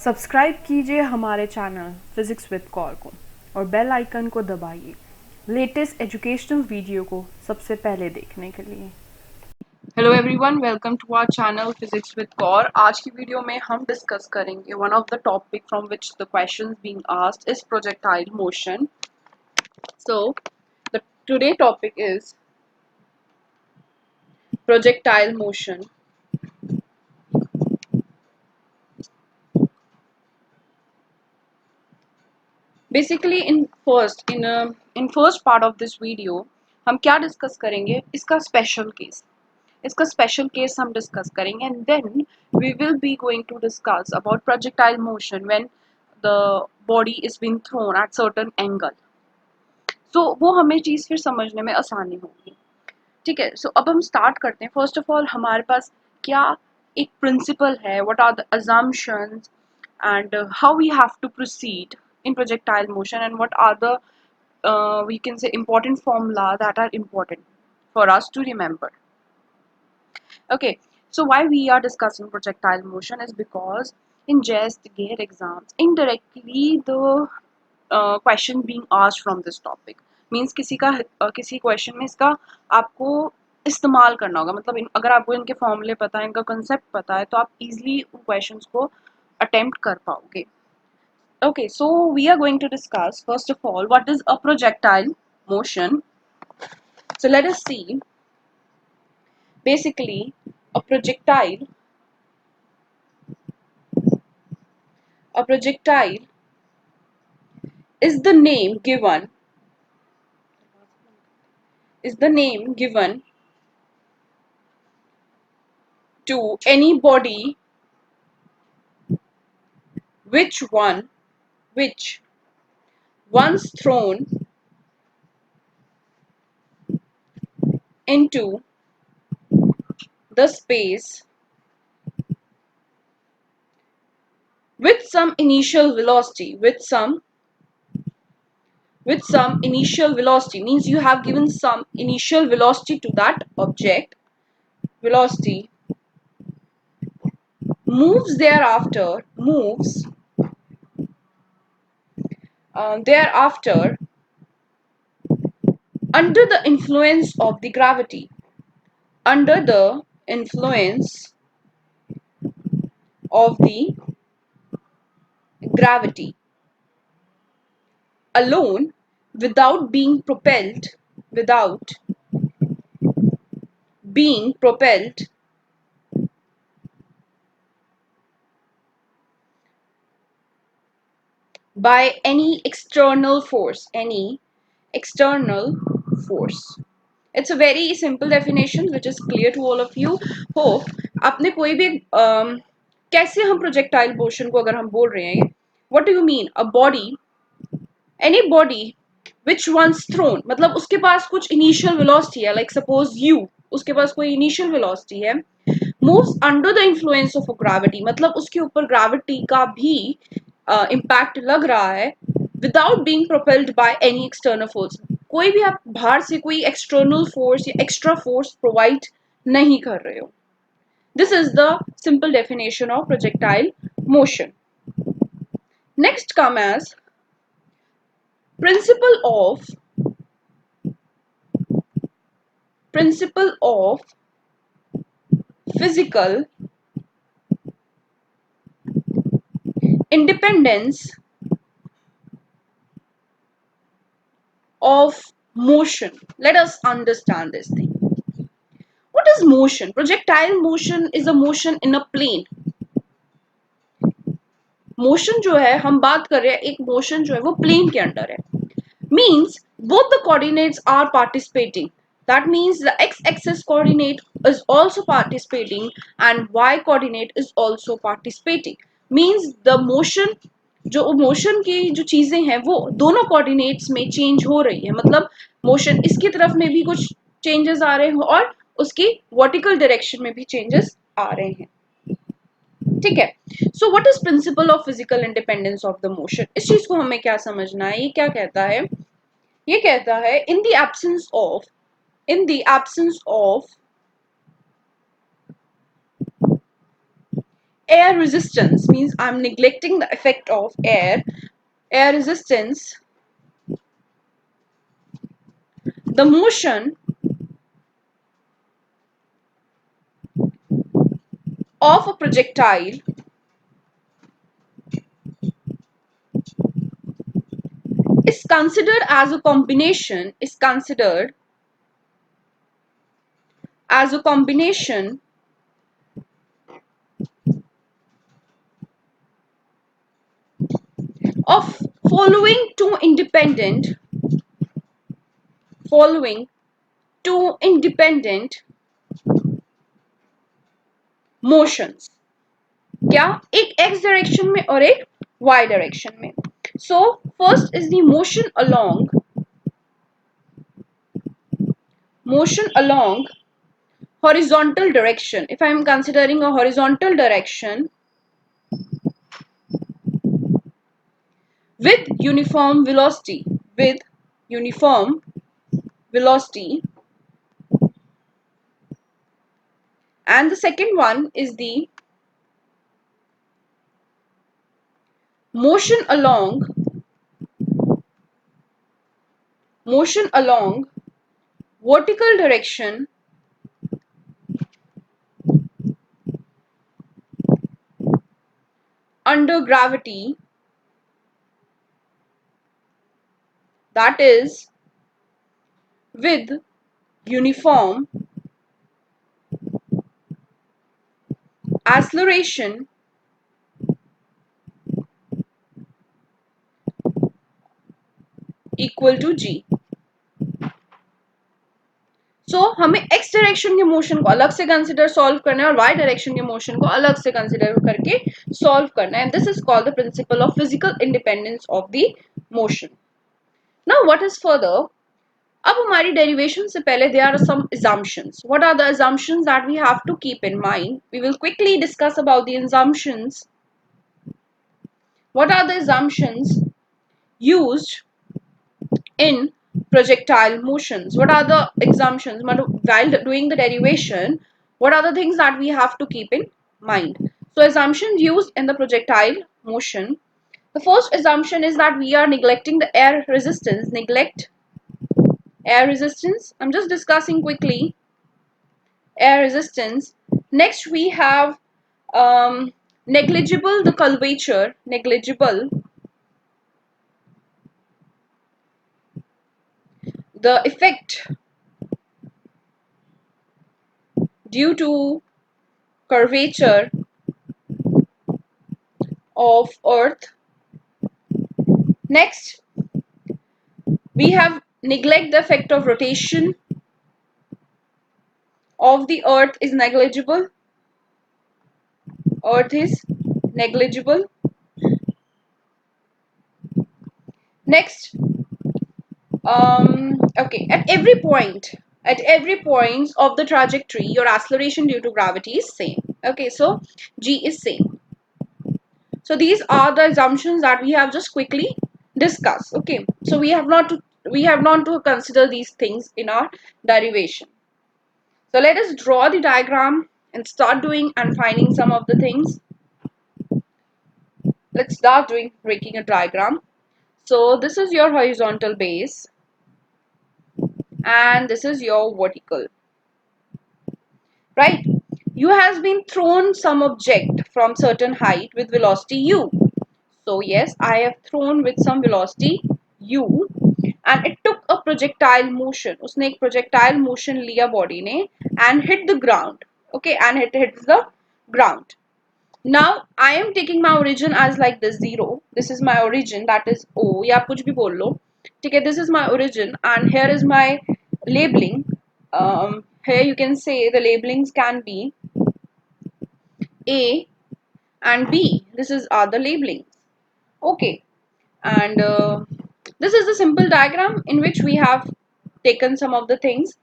Subscribe कीजिए हमारे channel physics with Kaur को और बेल आइकन को दबाइए लेटेस्ट एजुकेशनल वीडियो को सबसे पहले देखने के लिए। Hello everyone, welcome to our channel physics with Kaur. आज की वीडियो में हम डिस्कस करेंगे one of the topic from which the questions being asked is projectile motion. So the today topic is projectile motion. Basically in first part of this video हम क्या discuss करेंगे, इसका special case हम discuss करेंगे and then we will be going to discuss about projectile motion when the body is being thrown at certain angle. So वो हमें चीज़ फिर समझने में आसानी होगी। ठीक है, सो अब हम स्टार्ट करते हैं। फर्स्ट ऑफ ऑल हमारे पास क्या एक प्रिंसिपल है, what are the assumptions and how we have to proceed in projectile motion and what are the we can say important formula that are important for us to remember. Okay, so why we are discussing projectile motion is because in JEST GATE exams indirectly the question being asked from this topic means किसी question में इसका आपको इस्तेमाल करना होगा। मतलब अगर आपको इनके फॉर्मूले पता है, इनका कंसेप्ट पता है, तो आप इजीली उन क्वेश्चंस को अटेम्प्ट कर पाओगे। Okay, so we are going to discuss first of all what is a projectile motion. So let us see. Basically, a projectile is the name given to any body which once thrown into the space with some initial velocity means you have given some initial velocity to that object. Velocity moves thereafter under the influence of the gravity alone without being propelled by any external force. It's a very simple definition which is clear to all of you. Hope आपने कोई भी कैसे हम projectile motion को अगर हम बोल रहे हैं, what do you mean? A body, any body which once thrown, मतलब उसके पास कुछ initial velocity है, like suppose u, उसके पास कोई initial velocity है, moves under the influence of a gravity, मतलब उसके ऊपर gravity का भी impact लग रहा है, without being propelled by any external force. कोई भी आप बाहर से कोई external force या extra force provide नहीं कर रहे हो. This is the simple definition of projectile motion. Next come as principle of physical independence of motion. Let us understand this thing. What is motion? Projectile motion is a motion in a plane. Motion जो है हम बात कर रहे हैं, एक motion जो है वो प्लेन के अंडर है. Means both the coordinates are participating. That means the x-axis coordinate is also participating and y coordinate is also participating. Means the motion, जो मोशन की जो चीजें हैं वो दोनों कोऑर्डिनेट्स में चेंज हो रही है. मतलब मोशन इसकी तरफ में भी कुछ चेंजेस आ रहे हैं और उसकी वर्टिकल डायरेक्शन में भी चेंजेस आ रहे हैं. ठीक है. So what is principle of physical independence of the motion? इस चीज को हमें क्या समझना है. ये क्या कहता है? ये कहता है in the absence air resistance, means I'm neglecting the effect of air resistance, the motion of a projectile is considered as a combination of following two independent motions. क्या? एक x डायरेक्शन में और एक y डायरेक्शन में. So first is the motion along horizontal direction. If I am considering a horizontal direction with uniform velocity, and the second one is the motion along vertical direction under gravity, that is with uniform acceleration equal to g. So हमें x direction के motion को अलग से consider solve करना है और y direction के motion को अलग से कंसिडर करके सॉल्व करना है. And this is called the principle of physical independence of the motion. Now what is further? अब हमारी डेरिवेशन से पहले there are some assumptions. What are the assumptions that we have to keep in mind? We will quickly discuss about the assumptions. What are the assumptions used in projectile motions? What are the assumptions while doing the derivation? What are the things that we have to keep in mind? So assumptions used in the projectile motion. The first assumption is that we are neglecting the air resistance. Neglect air resistance. I'm just discussing quickly air resistance. Next we have negligible the curvature, negligible the effect due to curvature of earth. Next we have neglect the effect of rotation of the earth is negligible. Earth is negligible. Next okay, at every point of the trajectory your acceleration due to gravity is same. Okay, so g is same. So these are the assumptions that we have just quickly discussed. Okay, so we have not to consider these things in our derivation. So let us draw the diagram and start doing and finding some of the things. Let's start breaking a diagram. So this is your horizontal base and this is your vertical, right? You has been thrown some object from certain height with velocity u. So yes, I have thrown with some velocity u and it took a projectile motion. उसने एक projectile motion लिया body ने and hit the ground. Okay, and it hits the ground. Now I am taking my origin as like this 0. This is my origin, that is O. या कुछ भी बोल लो. ठीक है, this is my origin and here is my labeling. Here you can say the labelings can be A and B. This is the labelings. Okay, and this is the simple diagram in which we have taken some of the things.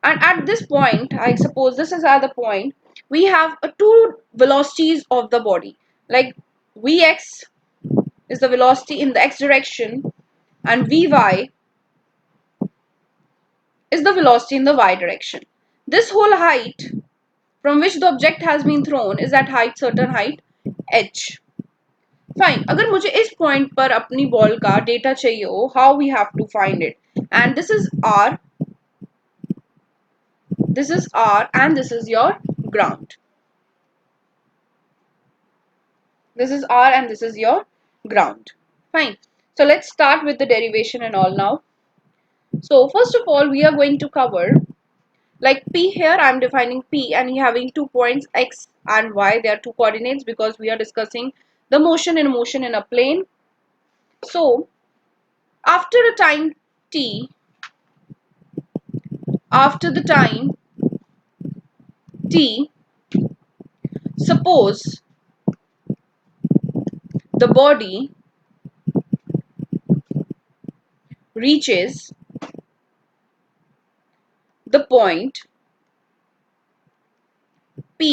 And at this point, I suppose this is at the point, we have two velocities of the body. Like Vx is the velocity in the x direction and Vy is the velocity in the y direction. This whole height from which the object has been thrown is at height certain height h. Fine, अगर मुझे इस point पर अपनी ball का data चाहिए हो, how we have to find it, and this is R, and this is your ground. This is r and this is your ground. Fine. So let's start with the derivation and all now. So first of all, we are going to cover, like p here, I am defining p and having 2 points x and y. They are 2 coordinates because we are discussing the motion in a plane. So after a time t, after the time t, suppose the body reaches the point p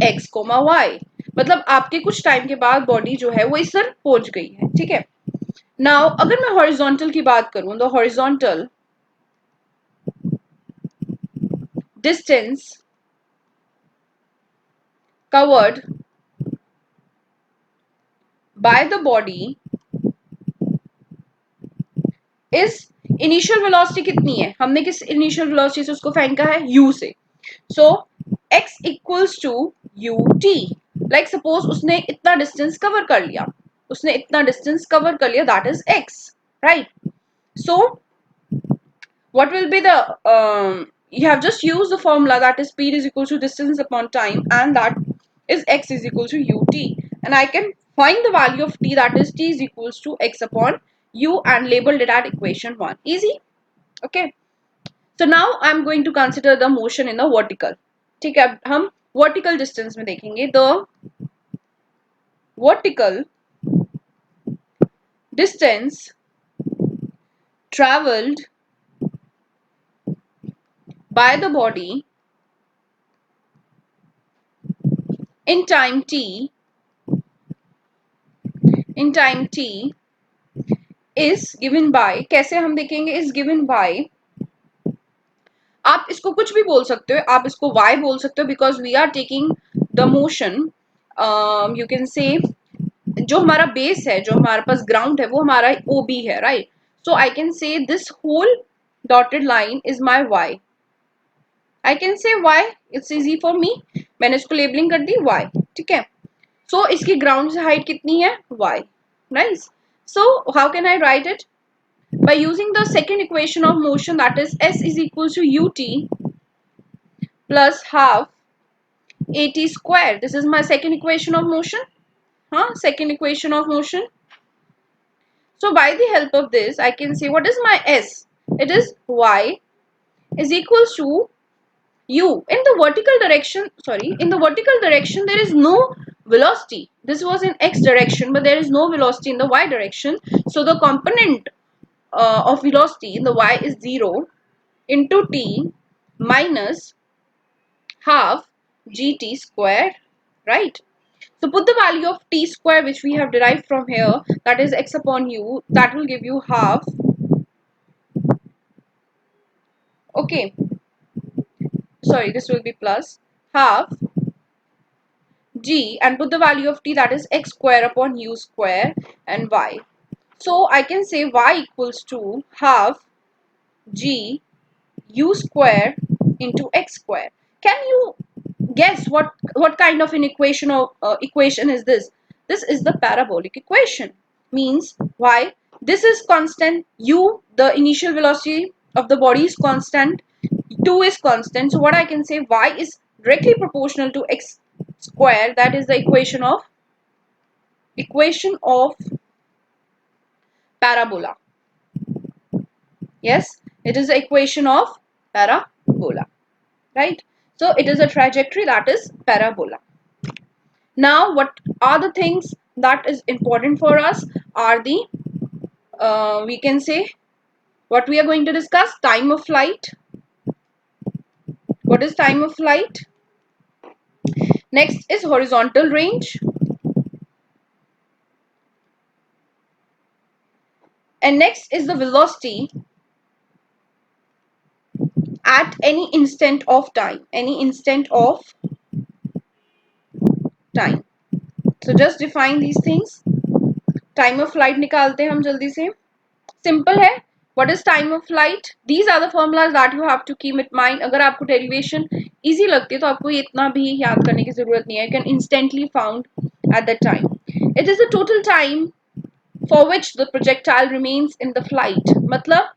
x, y, मतलब आपके कुछ time के बाद body जो है वो इस तरह पहुंच गई है, ठीक है. नाउ अगर मैं हॉरिजॉन्टल की बात करूं, तो horizontal distance covered by the body is, initial velocity कितनी है, हमने किस इनिशियल वेलोसिटी से उसको फेंका है, u से. So x equals to ut. Like suppose उसने इतना डिस्टेंस कवर कर लिया, that is x, right. So what will be the you have just used the formula, that is speed is equal to distance upon time, and that is x is equal to ut, and I can find the value of t, that is t is equals to x upon u, and labeled it at equation 1. Easy. Okay, so now I'm going to consider the motion in the vertical. ठीक है, अब हम vertical distance में देखेंगे. The vertical distance traveled by the body in time t is given by, कैसे हम देखेंगे, is given by, आप इसको कुछ भी बोल सकते हो, आप इसको y बोल सकते हो, because we are taking the motion, you can say, जो हमारा बेस है, जो हमारे पास ग्राउंड है, वो हमारा OB है, right. So I can say this whole dotted line is my y. I can say y, it's easy for me, मैंने इसको लेबलिंग कर दी y, ठीक है. सो इसकी ग्राउंड से हाइट कितनी है, y. Nice. So how can I right it, by using the second equation of motion, that is s is equal to ut plus half at square. This is my second equation of motion. Second equation of motion. So by the help of this, I can say what is my s. It is y is equals to u. In the vertical direction, there is no velocity. This was in x direction, but there is no velocity in the y direction. So the component of velocity in the y is 0 into t minus half gt square, right. So put the value of t square, which we have derived from here, that is x upon u, that will give you half, okay, sorry, this will be plus half g, and put the value of t, that is x square upon u square, and y. So I can say y equals to half g u square into x square. Can you guess what kind of an equation is this? This is the parabolic equation. Means why? This is constant, u, the initial velocity of the body is constant, 2 is constant. So what I can say, y is directly proportional to x square. That is the equation of parabola. Yes, it is the equation of parabola, right. So it is a trajectory, that is parabola. Now what are the things that is important for us are the we can say, what we are going to discuss, time of flight. What is time of flight? Next is horizontal range, and next is the velocity at any instant of time, any instant of time. So just define these things. Time of flight निकालते हैं हम जल्दी से. Simple है. What is time of flight? These are the formulas that you have to keep in mind. अगर आपको derivation easy लगती है तो आपको ये इतना भी याद करने की जरूरत नहीं है. You can instantly found at that time. It is the total time for which the projectile remains in the flight. मतलब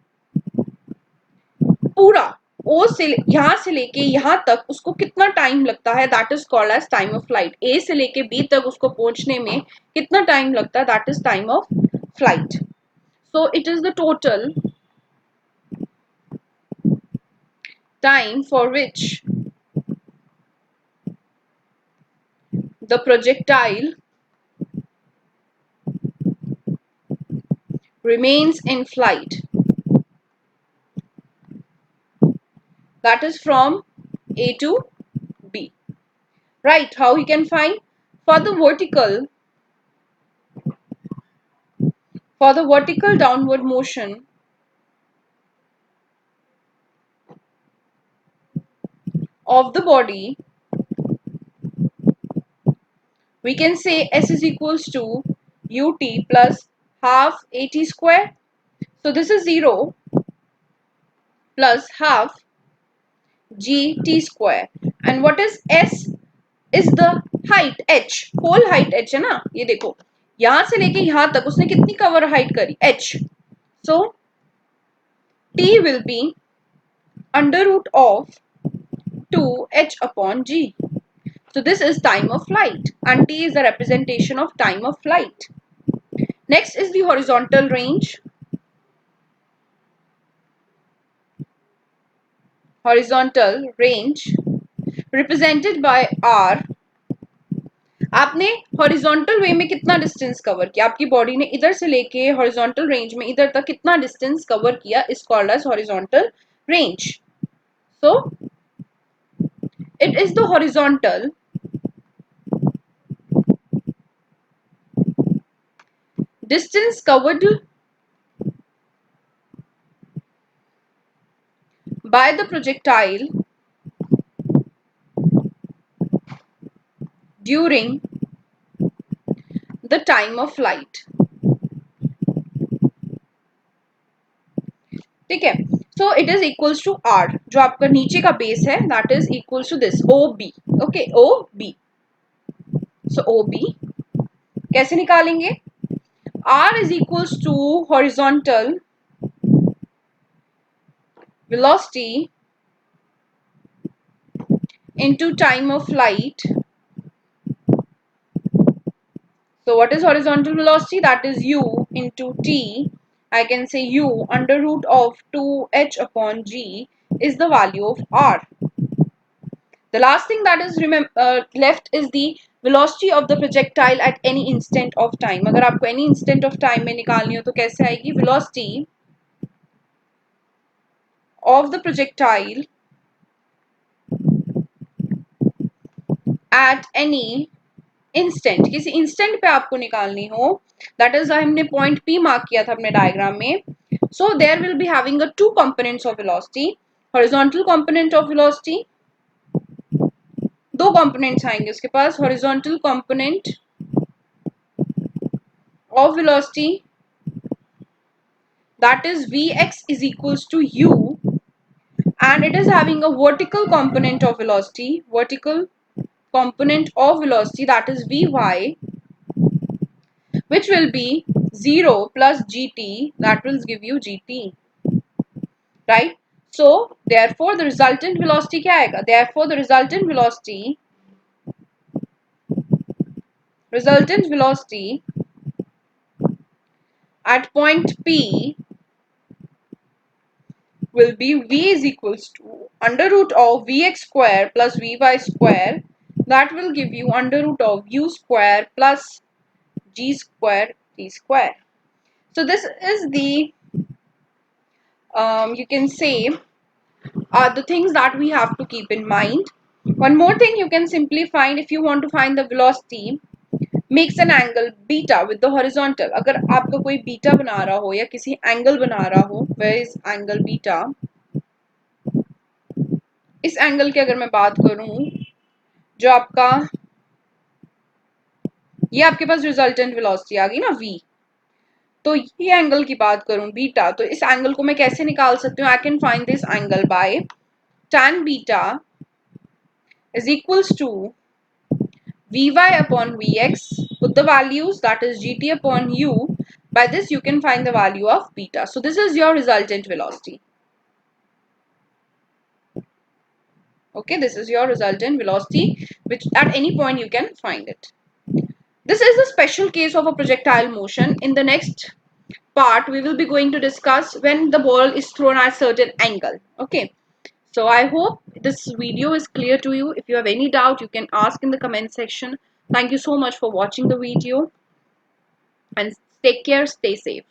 पूरा ओ से यहां से लेके यहां तक उसको कितना टाइम लगता है, that is called as time of flight. A से लेके बी तक उसको पहुंचने में कितना टाइम लगता है, that is time of flight. So it is the total time for which the projectile remains in flight, that is from A to B. Right, how he can find? For the vertical downward motion of the body, we can say S is equals to ut plus half at square. So this is 0 plus half gt square. And what is S? Is the height h, whole height h है ना. ये देखो यहां से लेके यहां तक उसने कितनी कवर हाइट करी, h. So t will be under root of 2h upon g. So this is time of flight and t is the representation of time of flight. Next is the horizontal range. Horizontal range represented by r. आपने horizontal वे में कितना distance cover किया, आपकी body ने इधर से लेके horizontal range में इधर तक कितना डिस्टेंस कवर किया, is called as horizontal range. So it is the horizontal distance covered by the projectile during the time of flight. ठीक है. So it is equals to r, जो आपका नीचे का बेस है, that is equals to this OB. Okay, OB. So OB कैसे निकालेंगे? R is equals to horizontal velocity into time of flight. So what is horizontal velocity? That is u into t. I can say u under root of 2h upon g is the value of r. The last thing that is left is the velocity of the projectile at any instant of time. अगर आपको any instant of time में निकालनी हो तो कैसे आएगी? Velocity of the projectile at any instant. किसी instant पे आपको निकालनी हो, that is हमने point P mark किया था अपने diagram में. So there will be having a two components of velocity. Horizontal component of velocity, दो components आएंगे उसके पास. Horizontal component of velocity, that is Vx is equals to u, and it is having a vertical component of velocity, that is Vy, which will be 0 plus gt, that will give you gt, right? So therefore the resultant velocity क्या आएगा? Therefore the resultant velocity at point P will be V is equals to under root of Vx square plus Vy square, that will give you under root of u square plus g square t square. So this is the you can say are the things that we have to keep in mind. One more thing you can simply find, if you want to find the velocity, makes an angle beta with the horizontal. अगर आपका कोई beta बना रहा हो या किसी angle बना रहा हो, where is angle beta? इस एंगल की अगर मैं बात करूं, जो आपका ये आपके पास रिजल्टेंट वेलोसिटी आ गई ना v। तो ये एंगल की बात करूं बीटा, तो इस एंगल को मैं कैसे निकाल सकती हूँ? I can find this angle by tan beta is equals to Vy upon Vx, put the values, that is gt upon u. By this you can find the value of beta. So this is your resultant velocity. Okay, this is your resultant velocity, which at any point you can find it. This is a special case of a projectile motion. In the next part, we will be going to discuss when the ball is thrown at a certain angle. Okay. So I hope this video is clear to you. If you have any doubt, you can ask in the comment section. Thank you so much for watching the video and take care, stay safe.